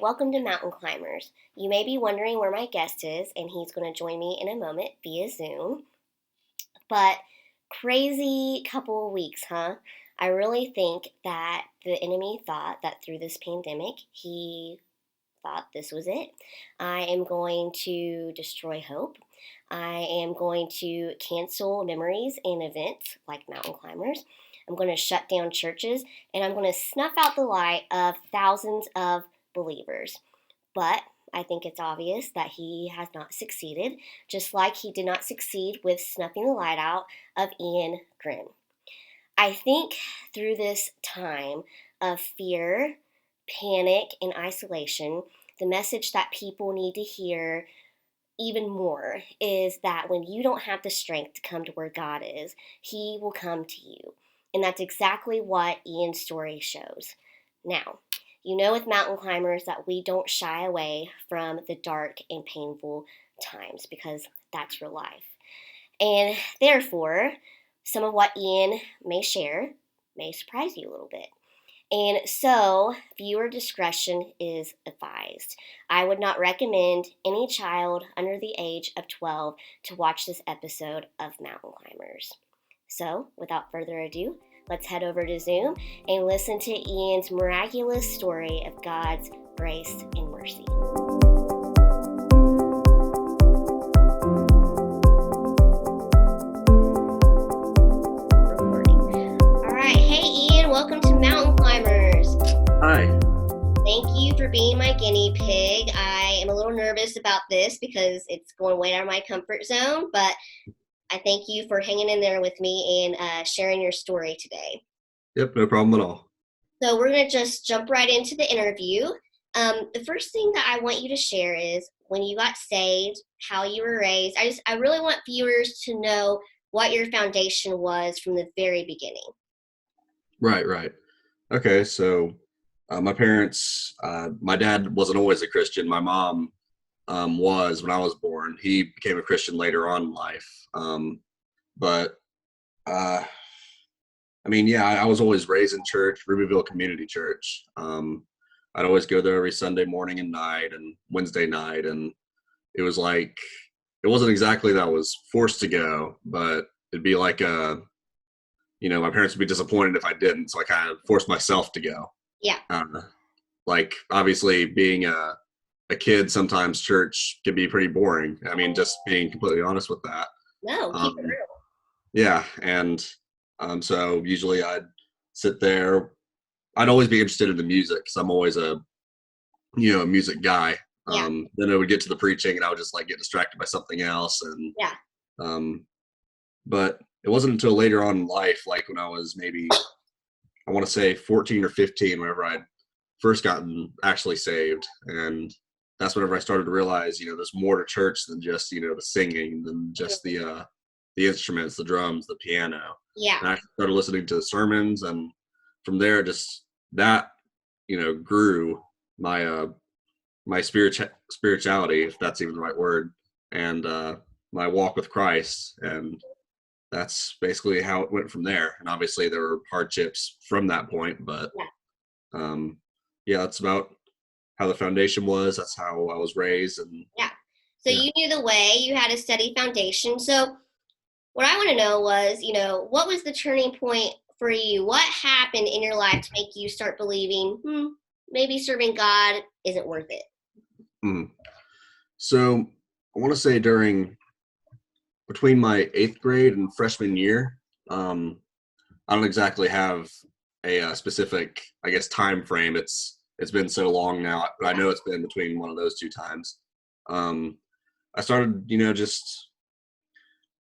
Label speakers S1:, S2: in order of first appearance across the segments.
S1: welcome to Mountain Climbers. You may be wondering where my guest is, and he's going to join me in a moment via Zoom. But crazy couple of weeks, huh? I really think that the enemy thought that through this pandemic, he thought this was it. I am going to destroy hope. I am going to cancel memories and events like mountain climbers. I'm going to shut down churches, and I'm going to snuff out the light of thousands of believers. But I think it's obvious that he has not succeeded, just like he did not succeed with snuffing the light out of Ian Grimm. I think through this time of fear, panic, and isolation, the message that people need to hear even more is that when you don't have the strength to come to where God is, He will come to you. And that's exactly what Ian's story shows. Now, you know with mountain climbers that we don't shy away from the dark and painful times because that's real life. And therefore, some of what Ian may share may surprise you a little bit. And so, viewer discretion is advised. I would not recommend any child under the age of 12 to watch this episode of Mountain Climbers. So, without further ado, let's head over to Zoom and listen to Ian's miraculous story of God's grace and mercy. All right, hey Ian, welcome to Mountain Climbers.
S2: Hi.
S1: Thank you for being my guinea pig. I am a little nervous about this because it's going way out of my comfort zone, but I thank you for hanging in there with me and sharing your story today.
S2: Yep, no problem at all.
S1: So we're going to just jump right into the interview. The first thing that I want you to share is when you got saved, how you were raised. I really want viewers to know what your foundation was from the very beginning.
S2: Right. Okay, so my parents, my dad wasn't always a Christian. My mom was when I was born. He became a Christian later on in life. But I was always raised in church, Rubyville Community Church. I'd always go there every Sunday morning and night and Wednesday night. And it was like, it wasn't exactly that I was forced to go, but it'd be like my parents would be disappointed if I didn't. So I kind of forced myself to go.
S1: Yeah.
S2: Like obviously being a kid, sometimes church can be pretty boring. I mean, just being completely honest with that.
S1: No, keep it real.
S2: Yeah. And so usually I'd sit there. I'd always be interested in the music because I'm always a music guy.
S1: Yeah.
S2: Then I would get to the preaching and I would just like get distracted by something else. And
S1: Yeah.
S2: But it wasn't until later on in life, like when I was maybe, I want to say 14 or 15, whenever I'd first gotten actually saved. And that's whenever I started to realize, there's more to church than just, the singing, than just the instruments, the drums, the piano.
S1: Yeah.
S2: And I started listening to the sermons, and from there, just that, grew my my spirituality, if that's even the right word, and my walk with Christ. And that's basically how it went from there. And obviously there were hardships from that point, but that's about how the foundation was. That's how I was raised. And
S1: So you knew the way, you had a steady foundation. So what I want to know was, what was the turning point for you? What happened in your life to make you start believing, maybe serving God isn't worth it?
S2: So I want to say between my 8th grade and freshman year, I don't exactly have a specific, I guess, time frame. It's been so long now, but I know it's been between one of those two times. I started, just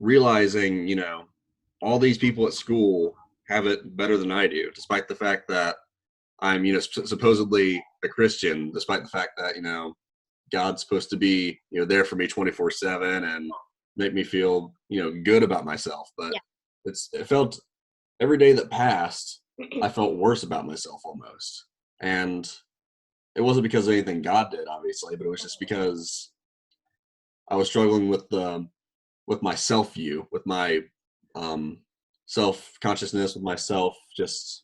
S2: realizing, all these people at school have it better than I do, despite the fact that I'm, supposedly a Christian, despite the fact that, God's supposed to be, there for me 24/7 and make me feel, good about myself. But it felt every day that passed, I felt worse about myself almost. And it wasn't because of anything God did, obviously, but it was just because I was struggling with my self-view, with my self-consciousness, with myself just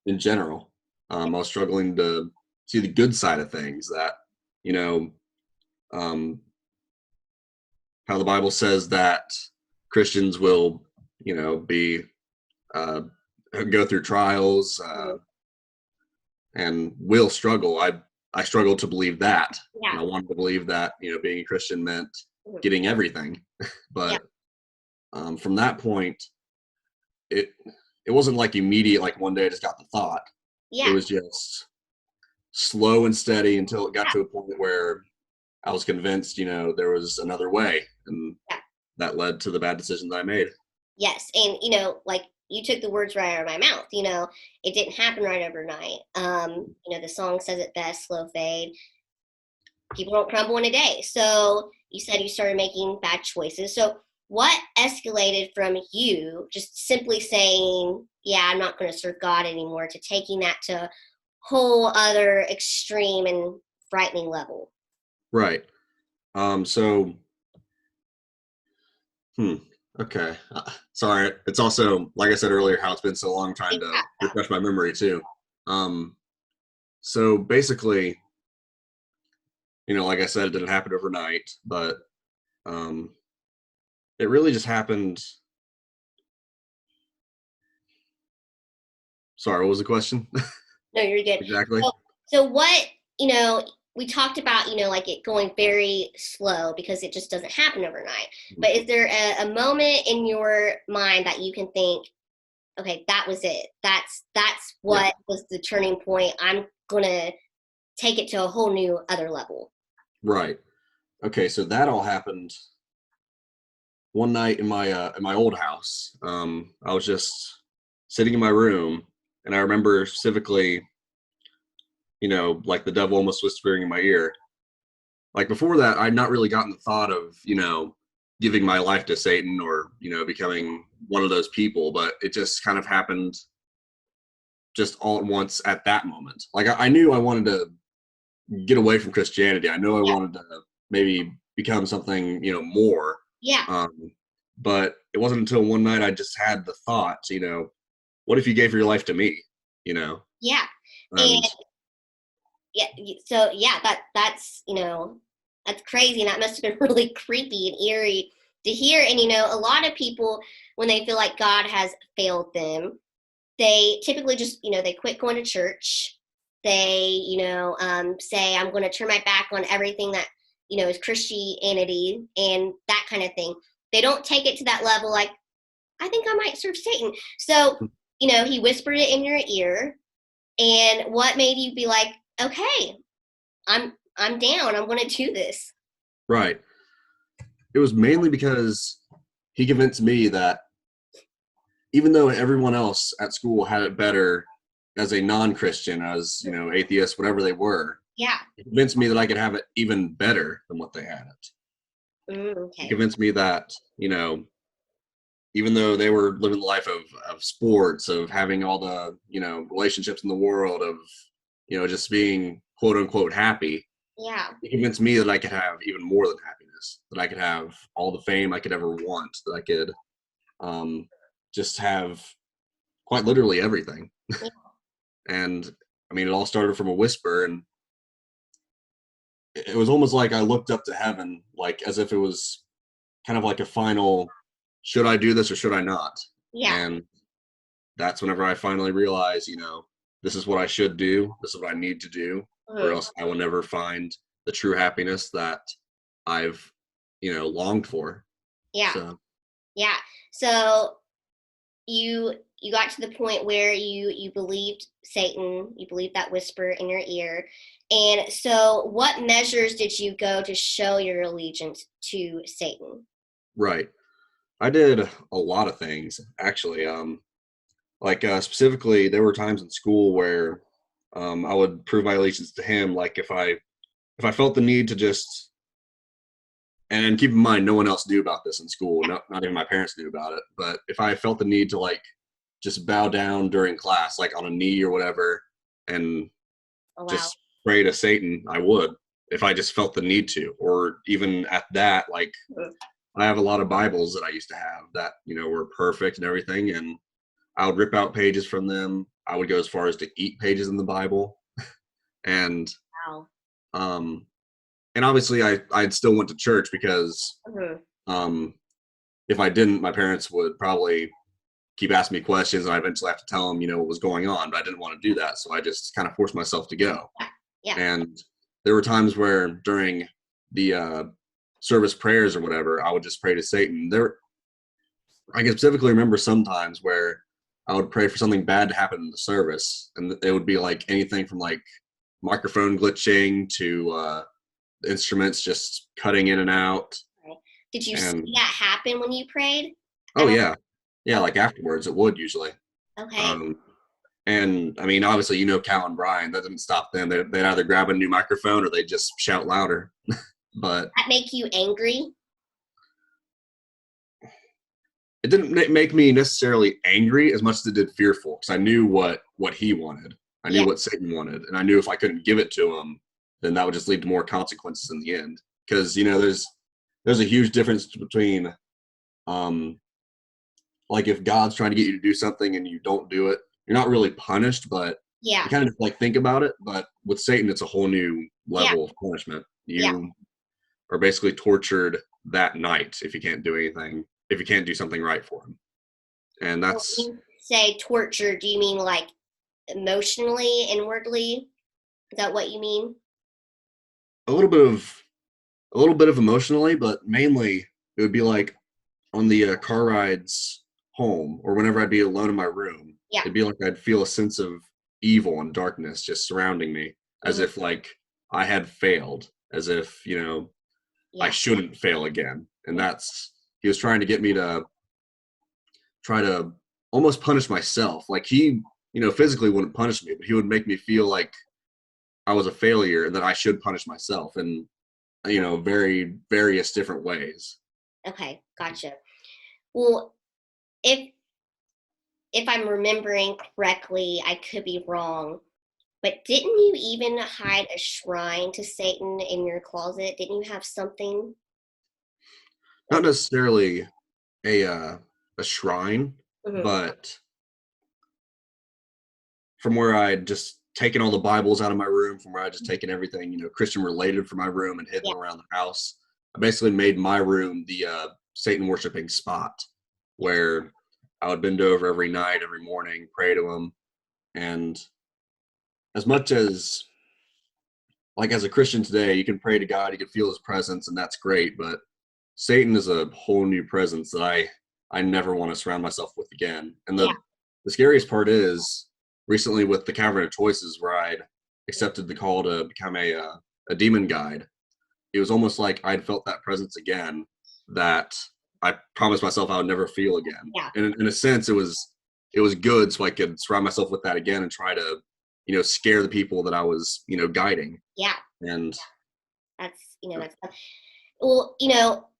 S2: in general. I was struggling to see the good side of things. That you know, um, how the Bible says that Christians will, be uh, go through trials
S1: Mhm.
S2: and will struggle. I struggled to believe that, and
S1: Yeah.
S2: I wanted to believe that being a Christian meant
S1: Mhm.
S2: getting everything.
S1: Yeah.
S2: But from that point, it it wasn't like immediate. Like one day I just got the thought. It
S1: Yeah.
S2: was just slow and steady until it got
S1: Yeah.
S2: to a point where I was convinced, there was another way, and
S1: Yeah.
S2: that led to the bad decisions I made.
S1: Yes. And, like you took the words right out of my mouth. It didn't happen right overnight. The song says it best, slow fade. People don't crumble in a day. So you said you started making bad choices. So what escalated from you just simply saying, yeah, I'm not going to serve God anymore, to taking that to a whole other extreme and frightening level?
S2: Right. So, hmm. Okay. Sorry. It's also, like I said earlier, how it's been so long trying to
S1: Yeah.
S2: refresh my memory too. Um, so basically, like I said, it didn't happen overnight, but um, it really just happened. Sorry, what was the question?
S1: No, you're good.
S2: Exactly.
S1: So what, you know, we talked about, like it going very slow because it just doesn't happen overnight. But is there a moment in your mind that you can think, okay, that was it. That's
S2: Yeah.
S1: what was the turning point. I'm gonna take it to a whole new other level.
S2: Right. Okay. So that all happened one night in my old house. I was just sitting in my room, and I remember specifically, like the devil almost whispering in my ear. Like before that, I'd not really gotten the thought of, giving my life to Satan or, becoming one of those people, but it just kind of happened just all at once at that moment. Like I knew I wanted to get away from Christianity. I know I
S1: Yeah,
S2: wanted to maybe become something, more.
S1: yeah,
S2: Um, but it wasn't until one night I just had the thought, what if you gave your life to me, you know?
S1: yeah. And
S2: And
S1: yeah, so yeah, that's that's crazy, and that must have been really creepy and eerie to hear. And a lot of people, when they feel like God has failed them, they typically just they quit going to church. They say, I'm going to turn my back on everything that is Christianity and that kind of thing. They don't take it to that level, like, I think I might serve Satan. So he whispered it in your ear. And what made you be like, okay, I'm down, I'm going to do this?
S2: right. It was mainly because he convinced me that even though everyone else at school had it better as a non-Christian, as atheist, whatever they were,
S1: Yeah.
S2: it convinced me that I could have it even better than what they had it. It
S1: Okay.
S2: convinced me that even though they were living the life of sports, of having all the relationships in the world, of just being quote unquote happy,
S1: Yeah.
S2: it convinced me that I could have even more than happiness, that I could have all the fame I could ever want, that I could um, just have quite literally everything.
S1: Yeah.
S2: And I mean, it all started from a whisper, and it was almost like I looked up to heaven, like as if it was kind of like a final, should I do this or should I not?
S1: Yeah.
S2: And that's whenever I finally realized, this is what I should do, this is what I need to do, or
S1: Mhm.
S2: else I will never find the true happiness that I've, longed for.
S1: Yeah.
S2: So,
S1: Yeah. So you got to the point where you believed Satan, you believed that whisper in your ear. And so what measures did you go to show your allegiance to Satan?
S2: right. I did a lot of things actually. Like specifically, there were times in school where I would prove my allegiance to him. Like if I felt the need to just, and keep in mind, no one else knew about this in school. Not even my parents knew about it. But if I felt the need to like just bow down during class, like on a knee or whatever, and
S1: Oh, wow.
S2: just pray to Satan, I would, if I just felt the need to. Or even at that, like
S1: Mhm.
S2: I have a lot of Bibles that I used to have that were perfect and everything, and I would rip out pages from them. I would go as far as to eat pages in the Bible. and
S1: Wow.
S2: um, and obviously I still went to church because
S1: Hmm.
S2: um, if I didn't, my parents would probably keep asking me questions, and I eventually have to tell them, what was going on. But I didn't want to do that, so I just kind of forced myself to go.
S1: Yeah. Yeah.
S2: And there were times where during the service prayers or whatever, I would just pray to Satan. I can specifically remember sometimes where I would pray for something bad to happen in the service, and it would be like anything from like microphone glitching to instruments just cutting in and out.
S1: Okay. Did you see
S2: And
S1: that happen when you prayed
S2: oh
S1: at all?
S2: yeah, yeah, like afterwards it would usually.
S1: Okay.
S2: Um, and I mean, obviously, Cal and Brian, that didn't stop them. They'd either grab a new microphone or they'd just shout louder. But
S1: That make you angry?
S2: it didn't make me necessarily angry as much as it did fearful, because I knew what he wanted. I knew
S1: Yeah.
S2: what Satan wanted, and I knew if I couldn't give it to him, then that would just lead to more consequences in the end. Because there's a huge difference between um, like if God's trying to get you to do something and you don't do it, you're not really punished, but
S1: Yeah.
S2: you kind of like think about it. But with Satan, it's a whole new
S1: Yeah.
S2: level of punishment.
S1: Yeah.
S2: You are basically tortured that night if you can't do anything, if you can't do something right for him. And
S1: When
S2: that's
S1: you say torture, do you mean like emotionally, inwardly? Is that what you mean?
S2: a little bit of a little bit of emotionally, but mainly it would be like on the car rides home or whenever I'd be alone in my room.
S1: Yeah.
S2: It'd be like I'd feel a sense of evil and darkness just surrounding me, as
S1: Hmm.
S2: if like I had failed, as if I
S1: Yeah.
S2: shouldn't fail again. And
S1: Mhm.
S2: that's he was trying to get me to try to almost punish myself. Like he, physically wouldn't punish me, but he would make me feel like I was a failure and that I should punish myself in, very various different ways.
S1: Okay, gotcha. Well, if I'm remembering correctly, I could be wrong, but didn't you even hide a shrine to Satan in your closet? Didn't you have something
S2: Not
S1: like?
S2: necessarily a shrine,
S1: Mhm.
S2: but from where I'd just taken all the Bibles out of my room, from where I'd just taken everything, Christian related from my room and hidden
S1: Yeah.
S2: around the house. I basically made my room the Satan worshiping spot where I would bend over every night, every morning, pray to him. And as much as like as a Christian today, you can pray to God, you can feel his presence, and that's great. But Satan is a whole new presence that I never want to surround myself with again. And
S1: Yeah.
S2: the scariest part is recently with the Cavern of Choices, where I'd accepted the call to become a demon guide. It was almost like I'd felt that presence again that I promised myself I would never feel again.
S1: Yeah.
S2: And in a sense, it was good, so I could surround myself with that again and try to scare the people that I was guiding.
S1: Yeah.
S2: And
S1: That's well,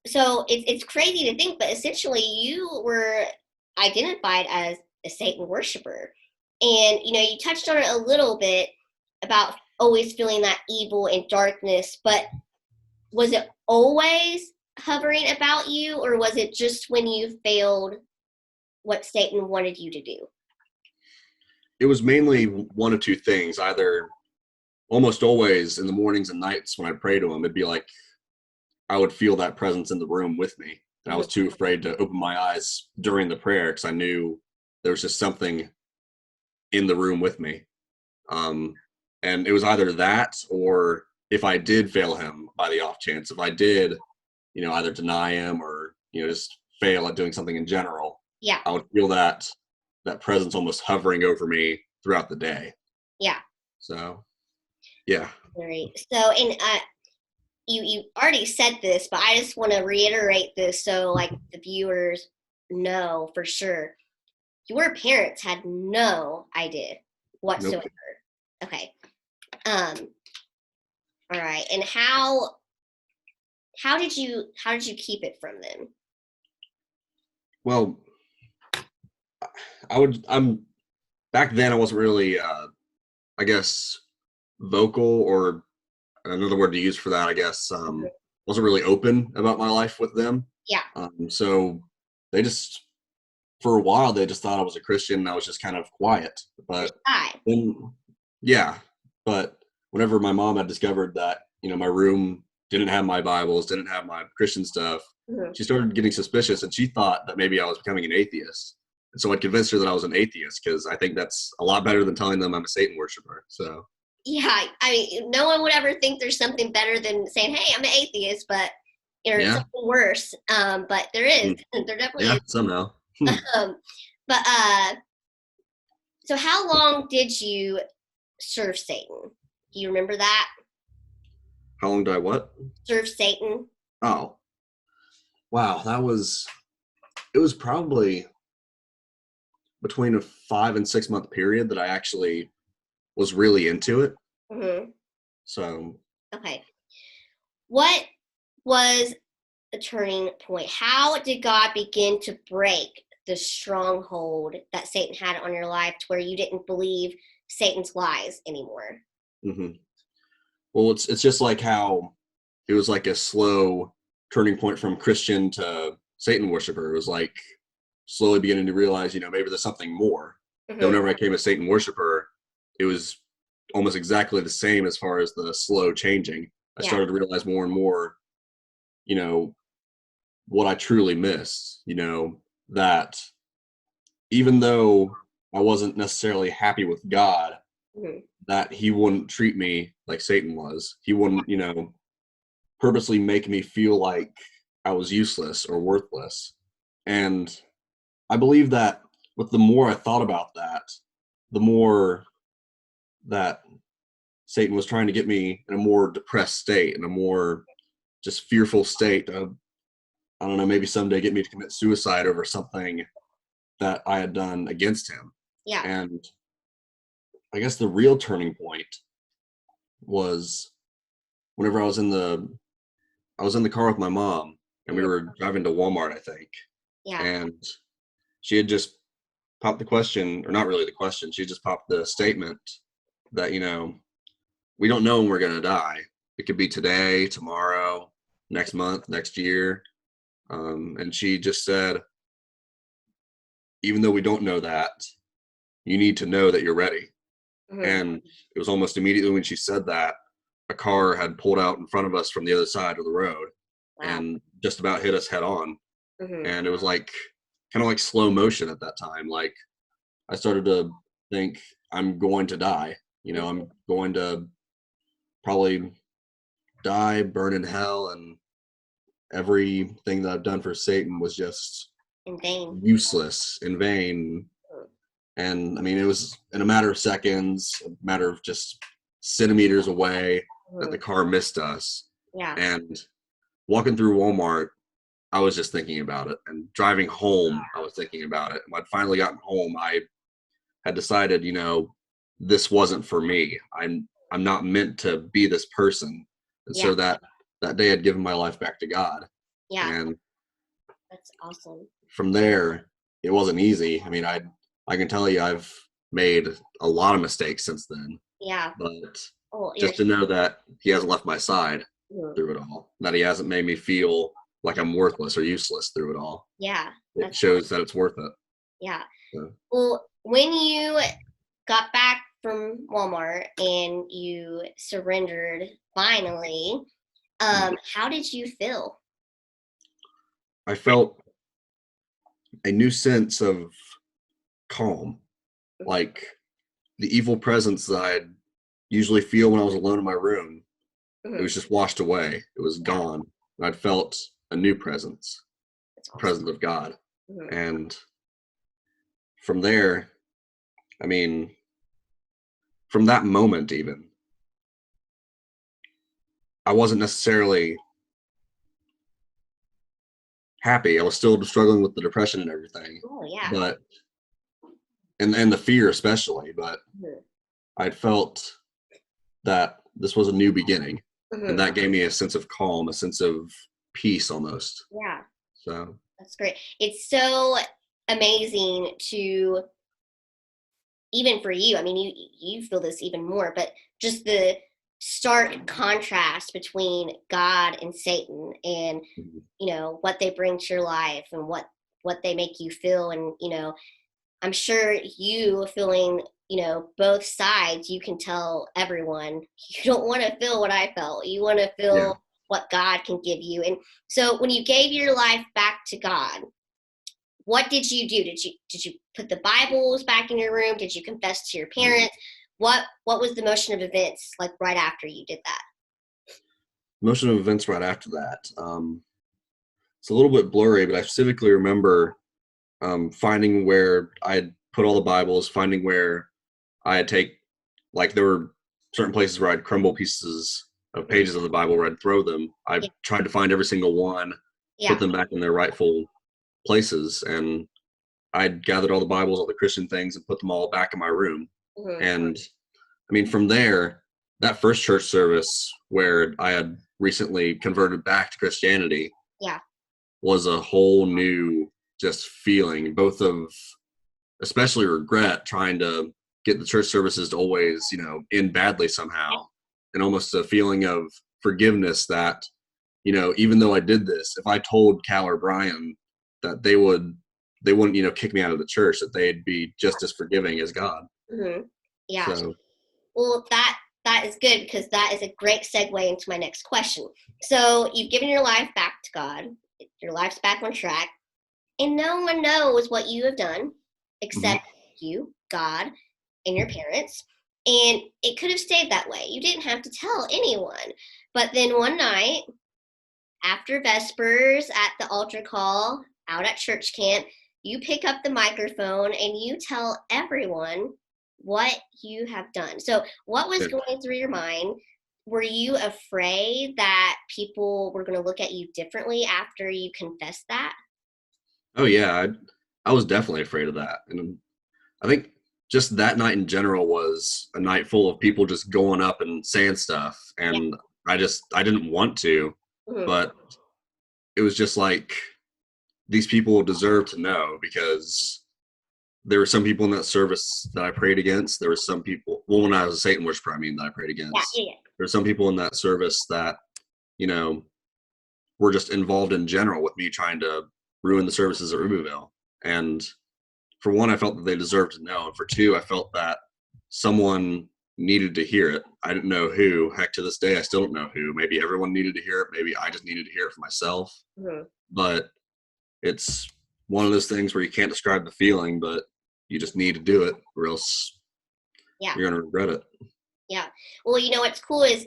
S1: so it's crazy to think, but essentially you were identified as a Satan worshiper. And you touched on it a little bit about always feeling that evil and darkness, but was it always hovering about you, or was it just when you failed what Satan wanted you to do?
S2: it was mainly one of two things. Either almost always in the mornings and nights when I pray to him, it'd be like I would feel that presence in the room with me. And I
S1: Mhm.
S2: was too afraid to open my eyes during the prayer because I knew there was just something in the room with me. Um, and it was either that, or if I did fail him by the off chance, if I did, either deny him or, just fail at doing something in general,
S1: Yeah.
S2: I would feel that presence almost hovering over me throughout the day.
S1: Yeah.
S2: So, yeah.
S1: Right. So, and you already said this, but I just want to reiterate this so like the viewers know for sure. Your parents had no idea
S2: Nope.
S1: whatsoever. Okay. Um. All right. And how did you keep it from them?
S2: Well, I'm back then I wasn't really I guess vocal, or another word to use for that, I guess,
S1: Mhm.
S2: wasn't really open about my life with them.
S1: Yeah.
S2: So they just, for a while, they just thought I was a Christian and I was just kind of quiet.
S1: You're
S2: But
S1: shy.
S2: then, yeah, but whenever my mom had discovered that, my room didn't have my Bibles, didn't have my Christian stuff,
S1: Mhm.
S2: she started getting suspicious, and she thought that maybe I was becoming an atheist. And so I convinced her that I was an atheist because I think that's a lot better than telling them I'm a Satan worshiper. So
S1: Yeah, I mean, no one would ever think there's something better than saying, "Hey, I'm an atheist," but or
S2: yeah,
S1: something worse. But there is,
S2: mm,
S1: there definitely
S2: yeah,
S1: is.
S2: somehow.
S1: Um, but so how long did you serve Satan? Do you remember that?
S2: How long did I what?
S1: Serve Satan?
S2: Oh, wow, it was probably between a 5 and 6 month period that I actually was really into it.
S1: Hmm.
S2: So
S1: Okay. What was the turning point? How did God begin to break the stronghold that Satan had on your life to where you didn't believe Satan's lies anymore?
S2: mhm. Well, it's just like how it was like a slow turning point from Christian to Satan worshiper. It was like slowly beginning to realize, maybe there's something more. That
S1: Hmm.
S2: whenever I became a Satan worshiper, it was almost exactly the same as far as the slow changing. I
S1: Yeah.
S2: started to realize more and more, you know, what I truly missed, that even though I wasn't necessarily happy with God,
S1: Hmm.
S2: that he wouldn't treat me like Satan was. He wouldn't, purposely make me feel like I was useless or worthless. And I believe that with the more I thought about that, the more that Satan was trying to get me in a more depressed state, in a more just fearful state of, I don't know, maybe someday get me to commit suicide over something that I had done against him.
S1: Yeah.
S2: And I guess the real turning point was whenever I was in the car with my mom and we
S1: Hmm.
S2: were driving to Walmart, I think.
S1: Yeah.
S2: And she had just popped the question, or not really the question, she just popped the statement that, we don't know when we're going to die. It could be today, tomorrow, next month, next year. And she just said, even though we don't know that, you need to know that you're ready.
S1: Hmm.
S2: And it was almost immediately when she said that, a car had pulled out in front of us from the other side of the road
S1: Wow.
S2: and just about hit us head on.
S1: Hmm.
S2: And it was like kind of like slow motion at that time. Like I started to think I'm going to die. I'm going to probably die, burn in hell, and everything that I've done for Satan was just
S1: In vain.
S2: useless, in vain. And I mean, it was in a matter of seconds, a matter of just centimeters away that
S1: Hmm.
S2: the car missed us.
S1: Yeah.
S2: And walking through Walmart, I was just thinking about it. And driving home, I was thinking about it. When I'd finally gotten home, I had decided, this wasn't for me. I'm not meant to be this person. And
S1: Yeah.
S2: so that day I'd given my life back to God.
S1: Yeah.
S2: And
S1: That's awesome.
S2: from there, it wasn't easy. I mean, I can tell you I've made a lot of mistakes since then.
S1: Yeah.
S2: But
S1: Oh, you're.
S2: just to know that he hasn't left my side
S1: Mhm.
S2: through it all, that he hasn't made me feel like I'm worthless or useless through it all.
S1: Yeah.
S2: It
S1: That's.
S2: shows that it's worth it.
S1: Yeah.
S2: So,
S1: Well, when you got back from Walmart and you surrendered finally,
S2: mhm.
S1: how did you feel?
S2: I felt a new sense of calm,
S1: Mhm.
S2: like the evil presence that I'd usually feel when I was alone in my room. It
S1: Mhm.
S2: was just washed away. It was
S1: Yeah.
S2: gone. And I felt a new presence,
S1: That's
S2: the
S1: awesome.
S2: presence of God.
S1: Mhm.
S2: And from there, I mean, from that moment, even, I wasn't necessarily happy. I was still struggling with the depression and everything,
S1: Oh yeah.
S2: but, and the fear especially, but
S1: Mhm.
S2: I felt that this was a new beginning. And
S1: Mhm.
S2: that gave me a sense of calm, a sense of peace almost.
S1: Yeah.
S2: So,
S1: That's great. It's so amazing to, even for you. I mean, you feel this even more, but just the stark contrast between God and Satan, and
S2: mhm,
S1: what they bring to your life and what they make you feel, and I'm sure you feeling both sides, you can tell everyone, you don't want to feel what I felt. You want to
S2: Yeah.
S1: feel what God can give you. And so when you gave your life back to God, what did you do? Did you put the Bibles back in your room? Did you confess to your parents? What was the motion of events like right after you did that?
S2: Motion of events right after that. It's a little bit blurry, but I specifically remember finding where I had put all the Bibles, finding where I had like there were certain places where I'd crumble pieces of pages of the Bible where I'd throw them. I
S1: Yeah,
S2: tried to find every single one, put
S1: yeah,
S2: them back in their rightful places, and I'd gathered all the Bibles, all the Christian things, and put them all back in my room.
S1: hmm,
S2: And I mean, from there, that first church service where I had recently converted back to Christianity
S1: yeah,
S2: was a whole new just feeling, both of especially regret trying to get the church services to always, end badly somehow, and almost a feeling of forgiveness that, even though I did this, if I told Cal or Brian that they wouldn't, kick me out of the church, that they'd be just as forgiving as God.
S1: hmm, yeah.
S2: So,
S1: Well, that is good because that is a great segue into my next question. So you've given your life back to God. Your life's back on track, and no one knows what you have done
S2: mhm,
S1: except you, God, and your parents. And it could have stayed that way. You didn't have to tell anyone. But then one night, after Vespers at the altar call out at church camp, you pick up the microphone and you tell everyone what you have done. So, what was
S2: yeah.
S1: going through your mind? Were you afraid that people were going to look at you differently after you confessed that?
S2: Oh yeah, I was definitely afraid of that, and I think just that night in general was a night full of people just going up and saying stuff,
S1: Yeah.
S2: and I didn't want to,
S1: Mhm.
S2: but it was just like these people deserve to know because there were some people in that service that I prayed against. There were some people, well, when I was a Satan worshiper, I mean, that I prayed
S1: Yeah,
S2: against.
S1: yeah,
S2: There were some people in that service that, you know, were just involved in general with me trying to ruin the services at Rubyville. And for one, I felt that they deserved to know. And for two, I felt that someone needed to hear it. I didn't know who. Heck, to this day, I still don't know who. Maybe everyone needed to hear it. Maybe I just needed to hear it for myself.
S1: yeah. Mhm.
S2: But it's one of those things where you can't describe the feeling, but you just need to do it or else
S1: Yeah,
S2: you're going to regret it.
S1: yeah. Well, what's cool is,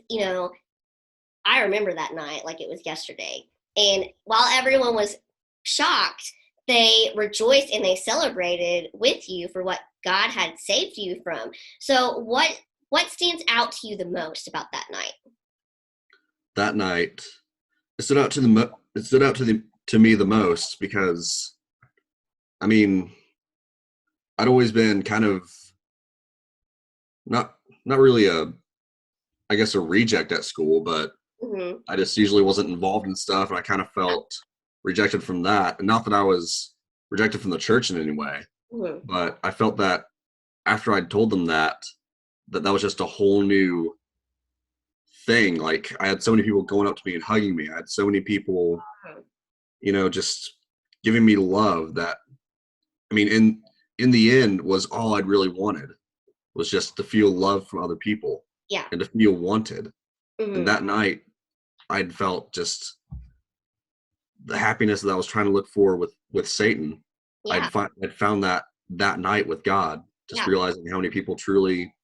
S1: I remember that night like it was yesterday. And while everyone was shocked, they rejoiced and they celebrated with you for what God had saved you from. So what stands out to you the most about that night?
S2: That night, it stood out to me the most because I mean, I'd always been kind of not not really a I guess a reject at school, but
S1: Hmm.
S2: I just usually wasn't involved in stuff, and I kind of felt rejected from that. And not that I was rejected from the church in any way,
S1: Hmm.
S2: but I felt that after I'd told them that was just a whole new thing. Like I had so many people going up to me and hugging me. I had so many people, just giving me love that I mean, in the end, was all I'd really wanted was just to feel love from other people
S1: Yeah.
S2: and to feel wanted. And
S1: Hmm.
S2: that night, I'd felt just the happiness that I was trying to look for with Satan.
S1: Yeah.
S2: I'd found that night with God, just
S1: Yeah.
S2: realizing how many people truly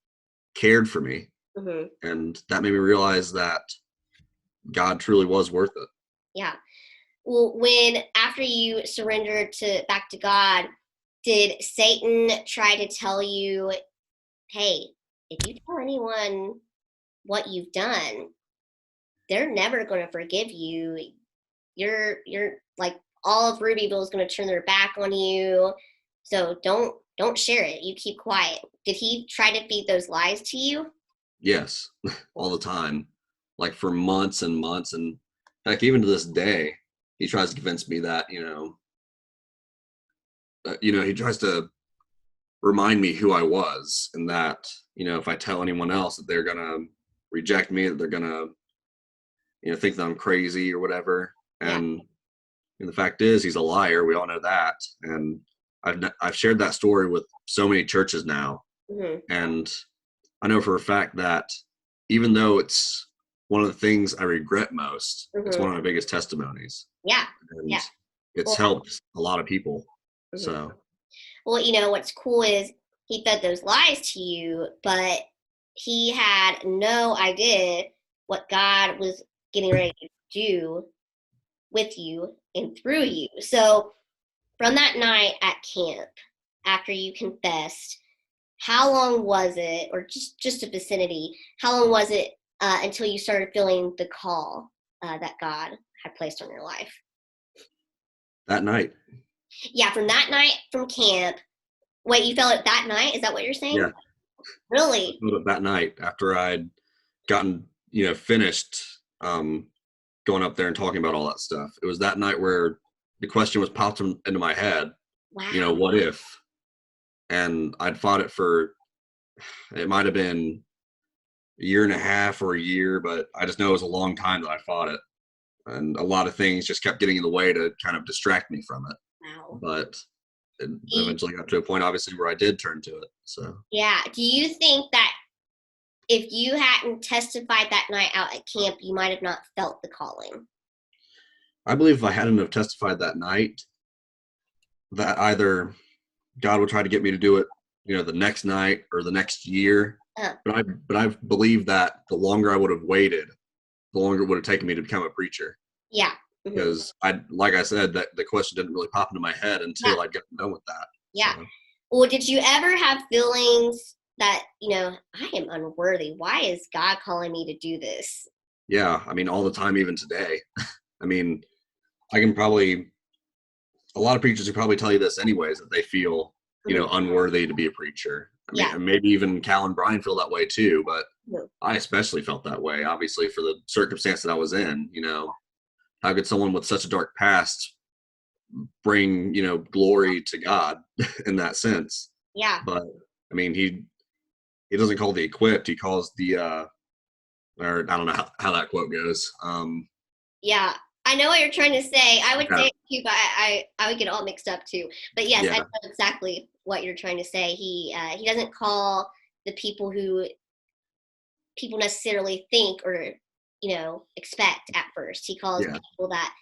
S2: cared for me,
S1: Hmm.
S2: and that made me realize that God truly was worth it.
S1: Yeah. Well, when after you surrendered to back to God, did Satan try to tell you, hey, if you tell anyone what you've done, they're never going to forgive you. You're like all of Rubyville is going to turn their back on you. So don't share it. You keep quiet. Did he try to feed those lies to you?
S2: Yes, all the time, like for months and months, and heck, even to this day, he tries to convince me that he tries to remind me who I was, and that if I tell anyone else that they're gonna reject me, that they're gonna think that I'm crazy or whatever.
S1: Yeah.
S2: And the fact is, he's a liar. We all know that, and I've shared that story with so many churches now,
S1: Mhm.
S2: And I know for a fact that even though it's one of the things I regret most, it's
S1: Mhm.
S2: one of my biggest testimonies.
S1: Yeah.
S2: And
S1: Yeah.
S2: it's
S1: Well,
S2: helped a lot of people.
S1: mhm.
S2: So,
S1: Well, what's cool is he fed those lies to you, but he had no idea what God was getting ready to do with you and through you. So, from that night at camp, after you confessed, how long was it, or just a vicinity? How long was it until you started feeling the call that God had placed on your life?
S2: that night,
S1: Yeah, from that night from camp. Wait, you felt it that night? Is that what you're
S2: yeah,
S1: saying? Really?
S2: that night after I'd gotten, finished going up there and talking about all that stuff, it was that night where the question was popped into my head,
S1: Wow.
S2: what if? And I'd fought it for, it might have been a year and a half or a year, but I just know it was a long time that I fought it. And a lot of things just kept getting in the way to kind of distract me from it.
S1: Wow.
S2: But it
S1: Do
S2: eventually got to a point, obviously, where I did turn to it. So
S1: yeah. Do you think that if you hadn't testified that night out at camp, you might have not felt the calling?
S2: I believe if I hadn't have testified that night, that either God would try to get me to do it, the next night or the next year.
S1: Uh,
S2: But I believe that the longer I would have waited, the longer it would have taken me to become a preacher.
S1: yeah. Hmm.
S2: Because like I said, that the question didn't really pop into my head
S1: Yeah.
S2: until I'd gotten done with that.
S1: Yeah.
S2: So
S1: Well, did you ever have feelings that, I am unworthy? Why is God calling me to do this?
S2: yeah, I mean, all the time, even today. I mean, I can probably a lot of preachers would probably tell you this anyways, that they feel,
S1: Mhm.
S2: unworthy to be a preacher. I mean,
S1: Yeah.
S2: and maybe even Cal and Brian feel that way too, but
S1: Mhm.
S2: I especially felt that way, obviously, for the circumstance that I was in. How could someone with such a dark past bring, glory to God in that sense?
S1: Yeah.
S2: But I mean, he doesn't call the equipped, he calls the or I don't know how that quote goes.
S1: Yeah, I know what you're trying to say. I would
S2: Yeah,
S1: say it too, but I would get all mixed up too. But yes, I
S2: yeah,
S1: know exactly what you're trying to say. He doesn't call the people who people necessarily think or expect at first. He calls
S2: yeah.
S1: people that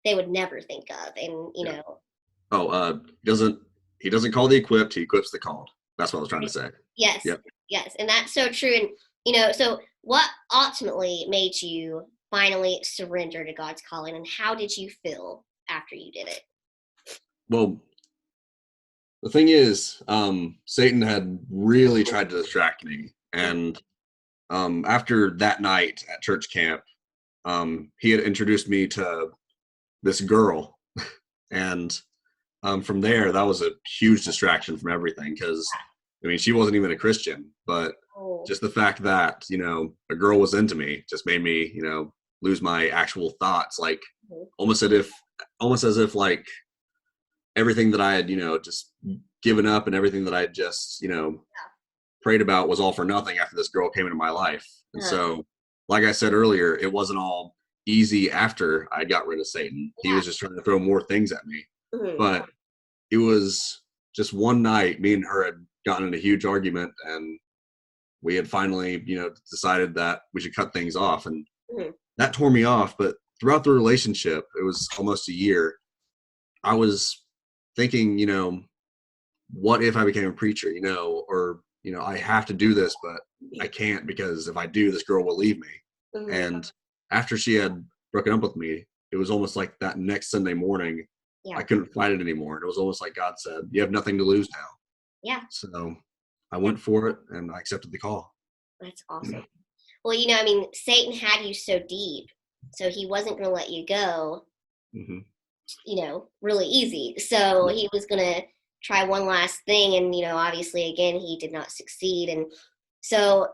S1: they would never think of, and
S2: Yeah. Oh, doesn't he doesn't call the equipped, he equips the called. That's what I was trying to say.
S1: yes,
S2: Yep.
S1: yes, and that's so true. And so what ultimately made you finally surrender to God's calling, and how did you feel after you did it?
S2: Well, the thing is, Satan had really tried to distract me, and after that night at church camp, he had introduced me to this girl, and from there, that was a huge distraction from everything. Because I mean, she wasn't even a Christian, but
S1: Oh.
S2: just the fact that a girl was into me just made me lose my actual thoughts, like
S1: Mhm.
S2: almost as if like everything that I had just given up and everything that I had just prayed about was all for nothing after this girl came into my life. And
S1: Uh,
S2: so, like I said earlier, it wasn't all easy after I got rid of Satan. He
S1: yeah.
S2: was just trying to throw more things at me.
S1: Mhm.
S2: But it was just one night, me and her had gotten in a huge argument, and we had finally, decided that we should cut things off. And
S1: Mhm.
S2: that tore me off. But throughout the relationship, it was almost a year, I was thinking, what if I became a preacher, or, I have to do this, but I can't, because if I do, this girl will leave me.
S1: Mhm.
S2: And after she had broken up with me, it was almost like that next Sunday morning, I
S1: Yeah.
S2: couldn't fight it anymore. And it was almost like God said, you have nothing to lose now.
S1: Yeah.
S2: So I
S1: Yeah.
S2: went for it and I accepted the call.
S1: That's awesome. Well, Satan had you so deep, so he wasn't going to let you go,
S2: Hmm.
S1: really easy. So
S2: Yeah.
S1: he was going to try one last thing, and obviously, again, he did not succeed. And so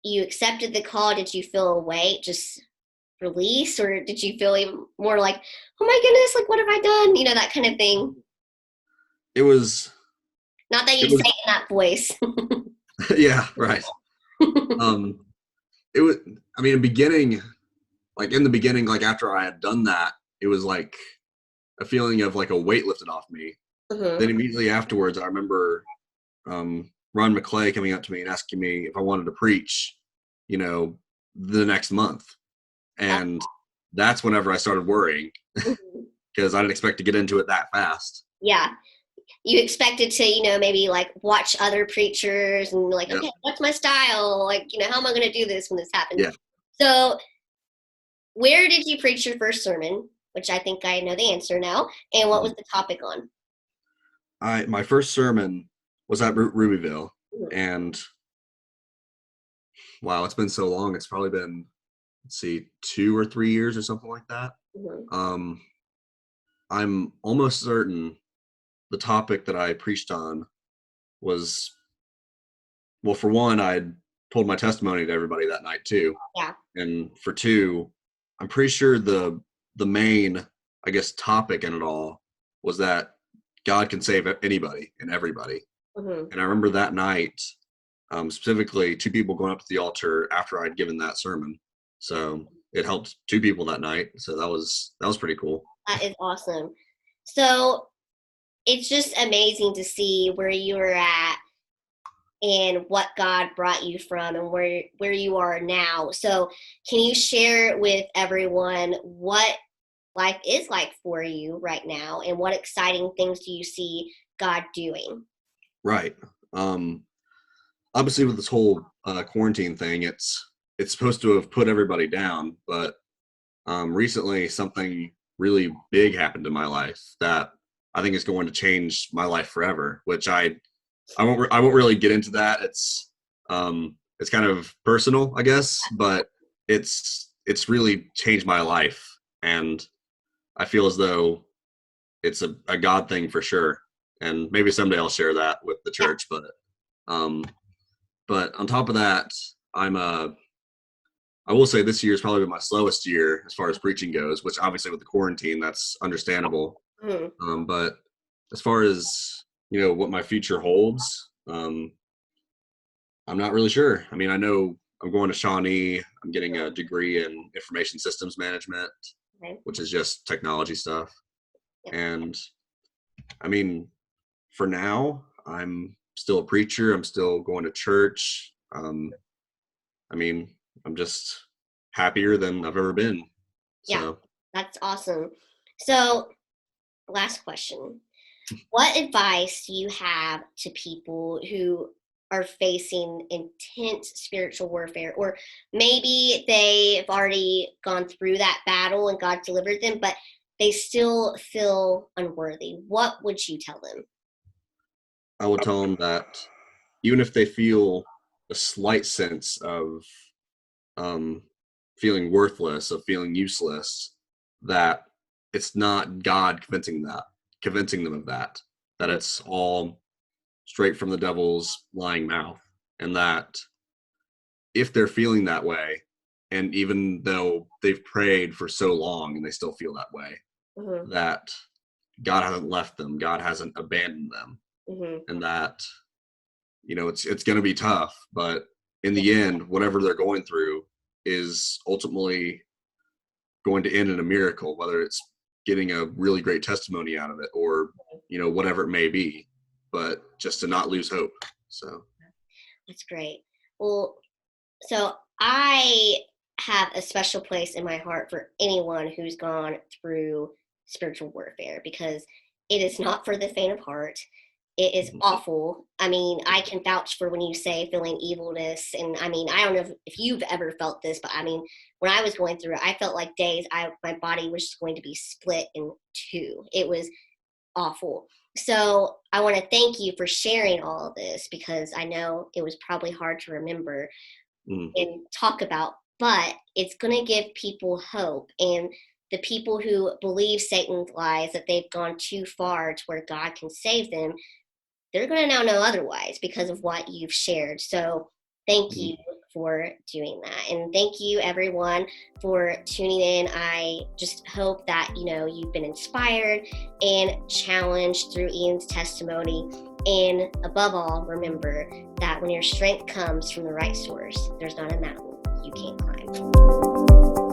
S1: you accepted the call. Did you feel a weight, just release, or did you feel even more like, oh my goodness, like what have I done? That kind of thing.
S2: It was,
S1: Not that
S2: it
S1: you'd say
S2: was,
S1: it in that voice.
S2: yeah, right. Um, it was, I mean, in the beginning, like after I had done that, it was like a feeling of like a weight lifted off me.
S1: Hmm.
S2: Then immediately afterwards, I remember, um, Ron McClay coming up to me and asking me if I wanted to preach, the next month. And that's whenever I started worrying because I didn't expect to get into it that fast.
S1: Yeah. You expected to, maybe like watch other preachers and like,
S2: Yep.
S1: okay, what's my style? Like, how am I going to do this when this happens?
S2: Yeah.
S1: So where did you preach your first sermon? Which I think I know the answer now. And what was the topic on?
S2: My first sermon was at Rubyville, and wow, it's been so long. It's probably been, 2 or 3 years or something like that. I'm almost certain the topic that I preached on was, well, for one, I'd told my testimony to everybody that night too.
S1: Yeah.
S2: And for two, I'm pretty sure the main, I guess, topic in it all was that God can save anybody and everybody. And I remember that night, specifically 2 people going up to the altar after I'd given that sermon. So it helped 2 people that night. So that was pretty cool.
S1: That is awesome. So it's just amazing to see where you were at and what God brought you from and where you are now. So can you share with everyone what life is like for you right now and what exciting things do you see God doing?
S2: Right. Obviously with this whole quarantine thing, it's supposed to have put everybody down, but recently something really big happened in my life that I think is going to change my life forever, which I won't really get into that. It's kind of personal, I guess, but it's really changed my life, and I feel as though it's a God thing for sure. And maybe someday I'll share that with the church, but on top of that, I will say this year is probably been my slowest year as far as preaching goes, which obviously with the quarantine, that's understandable. But as far as, what my future holds, I'm not really sure. I mean, I know I'm going to Shawnee. I'm getting a degree in information systems management, which is just technology stuff. And I mean, for now, I'm still a preacher. I'm still going to church. I mean, I'm just happier than I've ever been. So.
S1: Yeah, that's awesome. So, last question. What advice do you have to people who are facing intense spiritual warfare, or maybe they've already gone through that battle and God delivered them, but they still feel unworthy? What would you tell them?
S2: I would tell them that even if they feel a slight sense of feeling worthless, of feeling useless, that it's not God convincing them of that it's all straight from the devil's lying mouth, and that if they're feeling that way, and even though they've prayed for so long and they still feel that way, that God hasn't left them, God hasn't abandoned them, and that it's going to be tough, but in the end, whatever they're going through is ultimately going to end in a miracle, whether it's getting a really great testimony out of it or whatever it may be, but just to not lose hope. So
S1: that's great. Well, so I have a special place in my heart for anyone who's gone through spiritual warfare, because it is not for the faint of heart. It is awful. I mean, I can vouch for when you say feeling evilness. And I mean, I don't know if you've ever felt this, but I mean, when I was going through it, I felt like days my body was just going to be split in 2. It was awful. So I want to thank you for sharing all of this, because I know it was probably hard to remember and talk about, but it's going to give people hope. And the people who believe Satan's lies, that they've gone too far to where God can save them, they're going to now know otherwise because of what you've shared. So thank you for doing that. And thank you everyone for tuning in. I just hope that, you've been inspired and challenged through Ian's testimony. And above all, remember that when your strength comes from the right source, there's not a mountain you can't climb.